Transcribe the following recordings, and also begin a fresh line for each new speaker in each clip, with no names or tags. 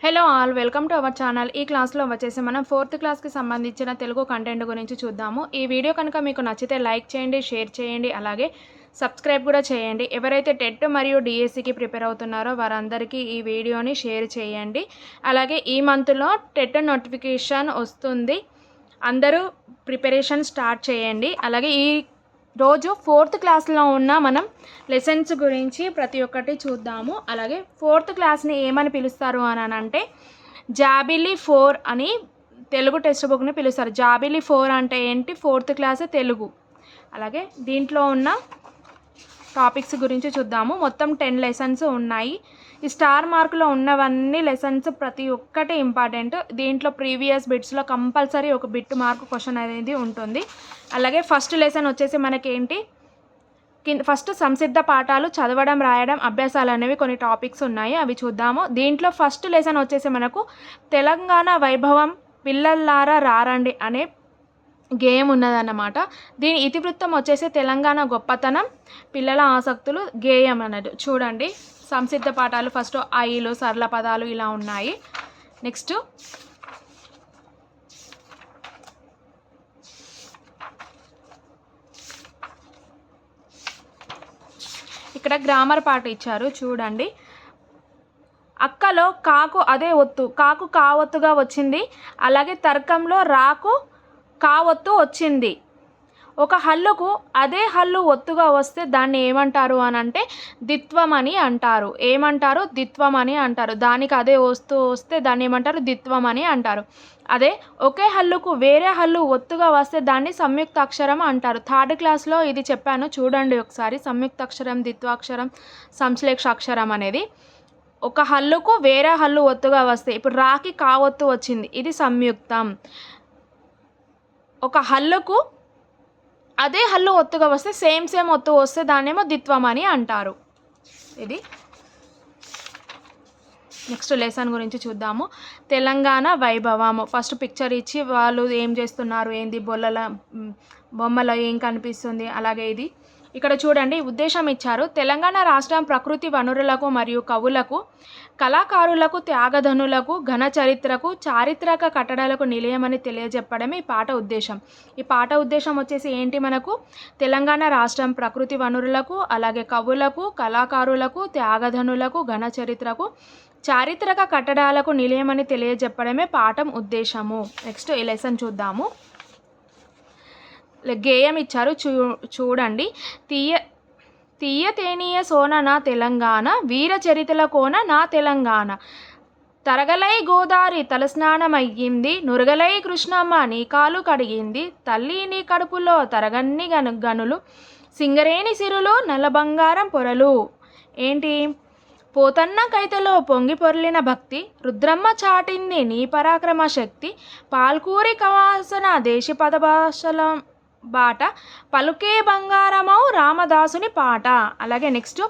Hello all, welcome to our channel. ఈ క్లాస్లో వచ్చేసి మనం 4th క్లాస్కి సంబంధించిన తెలుగు కంటెంట్ గురించి చూద్దాము. ఈ వీడియో కనుక మీకు నచ్చితే లైక్ చేయండి, షేర్ చేయండి, అలాగే సబ్స్క్రైబ్ కూడా చేయండి. ఎవరైతే టెట్ మరియు డిఎస్సికి ప్రిపేర్ అవుతున్నారో వారందరికీ ఈ వీడియోని షేర్ చేయండి. అలాగే ఈ మంత్లో టెట్ నోటిఫికేషన్ వస్తుంది, అందరూ ప్రిపరేషన్ స్టార్ట్ చేయండి. అలాగే ఈ రోజు 4th క్లాస్లో ఉన్న మనం లెసన్స్ గురించి ప్రతి ఒక్కటి చూద్దాము. అలాగే 4th క్లాస్ని ఏమని పిలుస్తారు అని అంటే జాబిలీ 4 అని తెలుగు టెక్స్ట్ బుక్ని పిలుస్తారు. జాబిలీ 4 అంటే ఏంటి? 4th class Telugu. అలాగే దీంట్లో ఉన్న టాపిక్స్ గురించి చూద్దాము. మొత్తం 10 లెసన్స్ ఉన్నాయి. ఈ స్టార్ మార్కులో ఉన్నవన్నీ లెసన్స్ ప్రతి ఒక్కటి ఇంపార్టెంట్. దీంట్లో ప్రీవియస్ బిట్స్లో కంపల్సరీ ఒక బిట్ మార్క్ క్వశ్చన్ అనేది ఉంటుంది. అలాగే ఫస్ట్ లెసన్ వచ్చేసి మనకేంటి, ఫస్ట్ సంసిద్ధ పాఠాలు చదవడం, రాయడం, అభ్యాసాలు అనేవి కొన్ని టాపిక్స్ ఉన్నాయి, అవి చూద్దాము. దీంట్లో ఫస్ట్ లెసన్ వచ్చేసి మనకు తెలంగాణ వైభవం పిల్లల్లారా రారండి అనే గేమ్ ఉన్నదన్నమాట. దీని ఇతివృత్తం వచ్చేసి తెలంగాణ గొప్పతనం, పిల్లల ఆసక్తులు, గేయం అన్నది. చూడండి, సంసిద్ధ పాఠాలు ఫస్ట్ ఐలు, సరళ పదాలు ఇలా ఉన్నాయి. నెక్స్ట్ ఇక్కడ గ్రామర్ పాట ఇచ్చారు, చూడండి. అక్కలో కాకు అదే ఒత్తు, కాకు కావొత్తుగా వచ్చింది. అలాగే తర్కంలో రాకు కావొత్తు వచ్చింది. ఒక హల్లుకు అదే హల్లు ఒత్తుగా వస్తే దాన్ని ఏమంటారు అని అంటే దిత్వం అని అంటారు. ఏమంటారు? దిత్వం అని అంటారు. దానికి అదే వస్తే దాన్ని ఏమంటారు? దిత్వం అని అంటారు. అదే ఒకే హల్లుకు వేరే హల్లు ఒత్తుగా వస్తే దాన్ని సంయుక్తాక్షరం అంటారు. 3rd క్లాస్లో ఇది చెప్పాను, చూడండి ఒకసారి. సంయుక్తాక్షరం, దిత్వాక్షరం, సంశ్లేషాక్షరం అనేది. ఒక హల్లుకు వేరే హల్లు ఒత్తుగా వస్తే, ఇప్పుడు రాకి కావొత్తు వచ్చింది, ఇది సంయుక్తం. ఒక హల్లుకు అదే హల్లు ఒత్తుగా వస్తే సేమ్ ఒత్తు వస్తే దాన్నేమో దిత్వం అని అంటారు. ఇది నెక్స్ట్ లెసన్ గురించి చూద్దాము. తెలంగాణ వైభవము. ఫస్ట్ పిక్చర్ ఇచ్చి వాళ్ళు ఏం చేస్తున్నారు, ఏంది, బొమ్మలో ఏం కనిపిస్తుంది, అలాగే ఇది ఇక్కడ చూడండి ఉద్దేశం ఇచ్చారు. తెలంగాణ రాష్ట్రం ప్రకృతి వనరులకు మరియు కవులకు, కళాకారులకు, త్యాగధనులకు, ఘన చరిత్రకు, చారిత్రక కట్టడాలకు నిలయమని తెలియజెప్పడమే ఈ పాట ఉద్దేశం. ఈ పాట ఉద్దేశం వచ్చేసి ఏంటి మనకు? తెలంగాణ రాష్ట్రం ప్రకృతి వనరులకు, అలాగే కవులకు, కళాకారులకు, త్యాగధనులకు, ఘన చరిత్రకు, చారిత్రక కట్టడాలకు నిలయమని తెలియజెప్పడమే పాఠం ఉద్దేశము. నెక్స్ట్ ఈ లెసన్ చూద్దాము. గేయం ఇచ్చారు, చూడండి. తీయ తేనీయ సోన నా తెలంగాణ, వీర చరితల కోన నా తెలంగాణ, తరగలై గోదారి తలస్నానమయ్యింది, నురగలై కృష్ణమ్మ నీ కాలు కడిగింది, తల్లి నీ కడుపులో తరగన్ని గనులు, సింగరేణి సిరులు నల్ల బంగారం పొరలు. ఏంటి? పోతన్న కైతలో పొంగి పొర్లిన భక్తి, రుద్రమ్మ చాటింది నీ పరాక్రమ శక్తి, పాల్కూరి కవాసన దేశి పదభాషల బాట, పలుకే బంగారమౌ రామదాసుని పాట. అలాగే నెక్స్ట్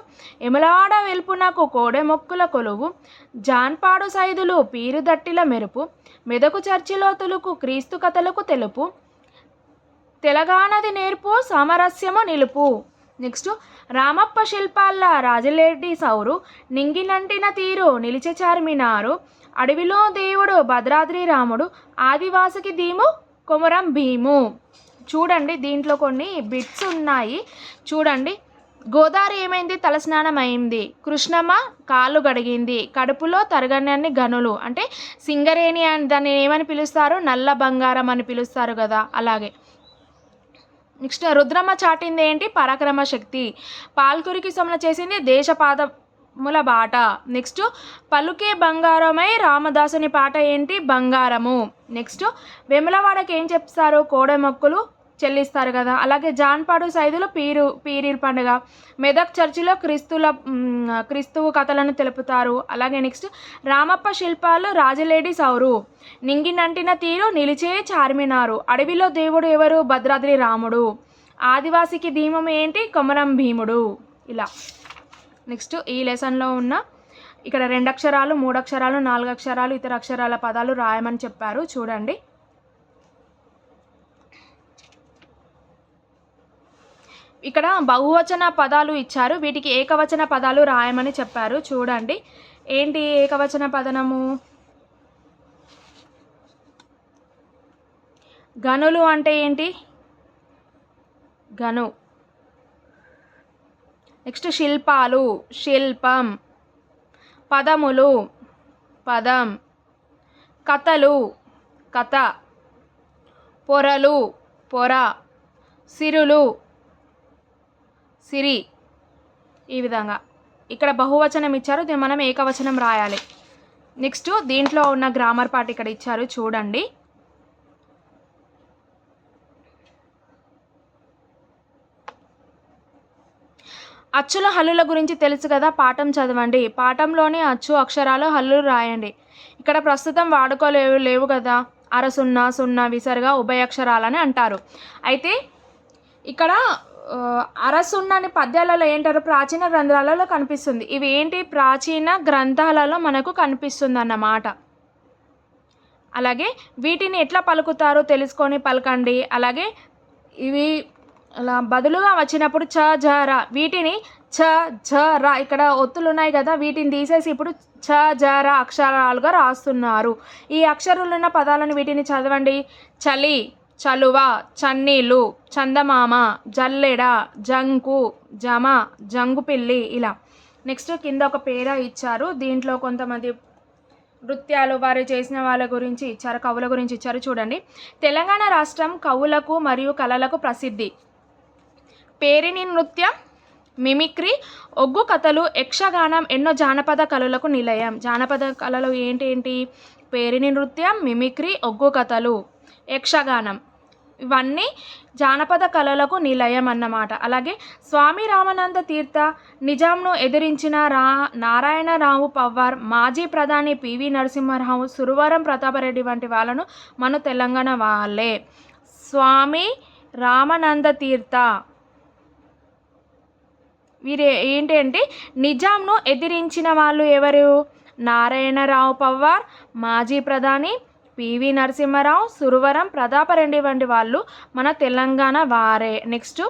ఎమలాడ వెల్పునకు కోడె మొక్కుల కొలువు, జాన్పాడు సైదులు పీరుదట్టిల మెరుపు, మెదకు చర్చిలో తులుకు క్రీస్తు కథలకు తెలుపు, తెలంగాణది నేర్పు సామరస్యము నిలుపు. నెక్స్ట్ రామప్ప శిల్పాల్ల రాజలేడి సౌరు, నింగినంటిన తీరు నిలిచె చార్మినారు, అడవిలో దేవుడు భద్రాద్రి రాముడు, ఆదివాసికి దీము కొమరం భీము. చూడండి, దీంట్లో కొన్ని బిట్స్ ఉన్నాయి, చూడండి. గోదావరి ఏమైంది? తలస్నానం అయింది. కృష్ణమ్మ కాళ్ళు గడిగింది. కడుపులో తరగనన్ని గనులు అంటే సింగరేణి అని దాన్ని ఏమని పిలుస్తారు? నల్ల బంగారం అని పిలుస్తారు కదా, అలాగే. నెక్స్ట్ రుద్రమ్మ చాటింది ఏంటి? పరాక్రమ శక్తి. పాల్కురికి సమల చేసింది దేశపాదముల బాట. నెక్స్ట్ పలుకే బంగారమై రామదాసుని పాట ఏంటి? బంగారము. నెక్స్ట్ వెములవాడకి ఏం చెప్తారు? కోడె మొక్కులు చెల్లిస్తారు కదా, అలాగే జాన్పాడు సైదులు పీరీల పండుగ, మెదక్ చర్చిలో క్రీస్తువు కథలను తెలుపుతారు. అలాగే నెక్స్ట్ రామప్ప శిల్పాలు రాజలేడి సౌరు, నింగినంటిన తీరు నిలిచే చార్మినారు, అడవిలో దేవుడు ఎవరు? భద్రాద్రి రాముడు, ఆదివాసికి ధీమం ఏంటి? కొమరం భీముడు. ఇలా నెక్స్ట్ ఈ లెసన్లో ఉన్న ఇక్కడ 2 అక్షరాలు, 3 అక్షరాలు, 4 అక్షరాలు, ఇతర అక్షరాల పదాలు రాయమని చెప్పారు, చూడండి. ఇక్కడ బహువచన పదాలు ఇచ్చారు, వీటికి ఏకవచన పదాలు రాయమని చెప్పారు, చూడండి. ఏంటి ఏకవచన పదనము? గనులు అంటే ఏంటి? గను. నెక్స్ట్ శిల్పాలు, శిల్పం. పదములు, పదం. కథలు, కథ. పొరలు, పొర. సిరులు, సిరి. ఈ విధంగా ఇక్కడ బహువచనం ఇచ్చారు, దీన్ని మనం ఏకవచనం రాయాలి. నెక్స్ట్ దీంట్లో ఉన్న గ్రామర్ పార్ట్ ఇక్కడ ఇచ్చారు చూడండి. అచ్చుల హల్లుల గురించి తెలుసు కదా, పాఠం చదవండి. పాఠంలోని అచ్చు అక్షరాలు హల్లులు రాయండి. ఇక్కడ ప్రస్తుతం లేవు కదా, అర సున్నా, సున్నా, విసర్గా, ఉభయక్షరాలని అంటారు. అయితే ఇక్కడ అరసున్నని పద్యాలలో ఏంటారు? ప్రాచీన గ్రంథాలలో కనిపిస్తుంది. ఇవి ఏంటి? ప్రాచీన గ్రంథాలలో మనకు కనిపిస్తుంది అన్నమాట. అలాగే వీటిని ఎట్లా పలుకుతారో తెలుసుకొని పలకండి. అలాగే ఇవి అలా బదులుగా వచ్చినప్పుడు చ జ ర, వీటిని చ జ ర, ఇక్కడ ఒత్తులు ఉన్నాయి కదా, వీటిని తీసేసి ఇప్పుడు చ జ ర అక్షరాలుగా రాస్తున్నారు. ఈ అక్షరాలున్న పదాలను వీటిని చదవండి. చలి, చలువ, చన్నీళ్ళు, చందమామ, జల్లెడ, జంకు, జమ, జంగుపిల్లి, ఇలా. నెక్స్ట్ కింద ఒక పేర ఇచ్చారు, దీంట్లో కొంతమంది నృత్యాలు వారు చేసిన వాళ్ళ గురించి ఇచ్చారు, కవుల గురించి ఇచ్చారు చూడండి. తెలంగాణ రాష్ట్రం కవులకు మరియు కళలకు ప్రసిద్ధి. పేరిణి నృత్యం, మిమిక్రీ, ఒగ్గు కథలు, యక్షగానం ఎన్నో జానపద కళలకు నిలయం. జానపద కళలు ఏంటి? పేరిణి నృత్యం, మిమిక్రీ, ఒగ్గు కథలు, యక్షగానం, ఇవన్నీ జానపద కళలకు నిలయం అన్నమాట. అలాగే స్వామి రామానంద తీర్థ, నిజాంను ఎదిరించిన నారాయణరావు పవ్వార్, మాజీ ప్రధాని పివి నరసింహారావు, సురవరం ప్రతాపరెడ్డి వంటి వాళ్ళను మన తెలంగాణ వాళ్ళే. స్వామి రామానంద తీర్థ వీరు ఏంటంటే నిజాంను ఎదిరించిన వాళ్ళు ఎవరు? నారాయణరావు పవ్వార్, మాజీ ప్రధాని పివి నరసింహారావు, సురవరం ప్రతాపరెడ్డి వంటి వాళ్ళు మన తెలంగాణ వారే. నెక్స్ట్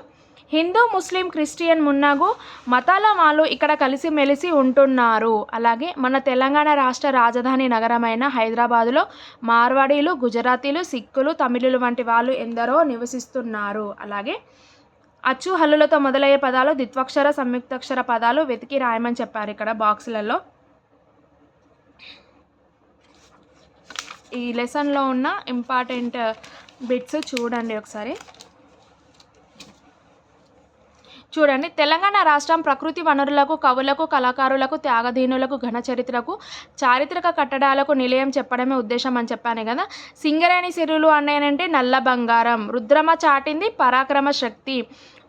హిందూ, ముస్లిం, క్రిస్టియన్ మున్నగు మతాల వాళ్ళు ఇక్కడ కలిసిమెలిసి ఉంటున్నారు. అలాగే మన తెలంగాణ రాష్ట్ర రాజధాని నగరమైన హైదరాబాదులో మార్వాడీలు, గుజరాతీలు, సిక్కులు, తమిళులు వంటి వాళ్ళు ఎందరో నివసిస్తున్నారు. అలాగే అచ్చు హల్లులతో మొదలయ్యే పదాలు, ద్విత్వక్షర, సంయుక్తాక్షర పదాలు వెతికి రాయమని చెప్పారు ఇక్కడ బాక్సులలో. ఈ లెసన్లో ఉన్న ఇంపార్టెంట్ బిట్స్ చూడండి ఒకసారి. చూడండి, తెలంగాణ రాష్ట్రం ప్రకృతి వనరులకు, కవులకు, కళాకారులకు, త్యాగధీనులకు, ఘన చరిత్రకు, చారిత్రక కట్టడాలకు నిలయం చెప్పడమే ఉద్దేశం అని చెప్పాను కదా. సింగరేణి సిరులు అనేనంటే నల్ల బంగారం. రుద్రమ చాటింది పరాక్రమ శక్తి.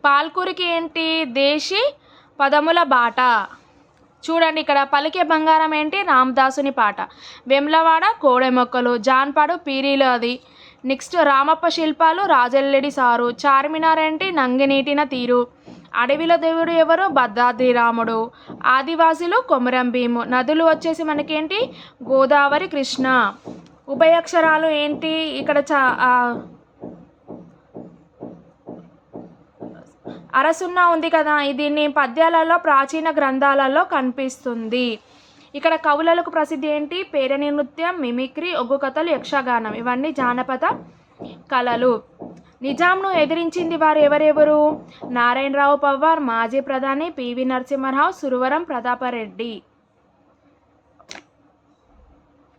పాల్కూరికి ఏంటి? దేశీ పదముల బాట. చూడండి, ఇక్కడ పలికే బంగారం ఏంటి? రామదాసుని పాట. వెమ్లవాడ కోడె మొక్కలు. జాన్పాడు పీరీలు అది. నెక్స్ట్ రామప్ప శిల్పాలు రాజల్లెడి సారు. చార్మినార్ ఏంటి? నంగినీటిన తీరు. అడవిలో దేవుడు ఎవరు? భద్రాద్రి రాముడు. ఆదివాసులు కొమరం భీము. నదులు వచ్చేసి మనకేంటి? గోదావరి, కృష్ణ. ఉభయక్షరాలు ఏంటి? ఇక్కడ అరసున్నా ఉంది కదా, దీన్ని పద్యాలలో ప్రాచీన గ్రంథాలలో కనిపిస్తుంది. ఇక్కడ కవులకు ప్రసిద్ధి ఏంటి? పేరిణి నృత్యం, మిమిక్రీ, ఒగ్గు కథలు, యక్షగానం, ఇవన్నీ జానపద కళలు. నిజాంను ఎదిరించింది వారు ఎవరెవరు? నారాయణరావు పవ్వార్, మాజీ ప్రధాని పివి నరసింహారావు, సురవరం ప్రతాపరెడ్డి.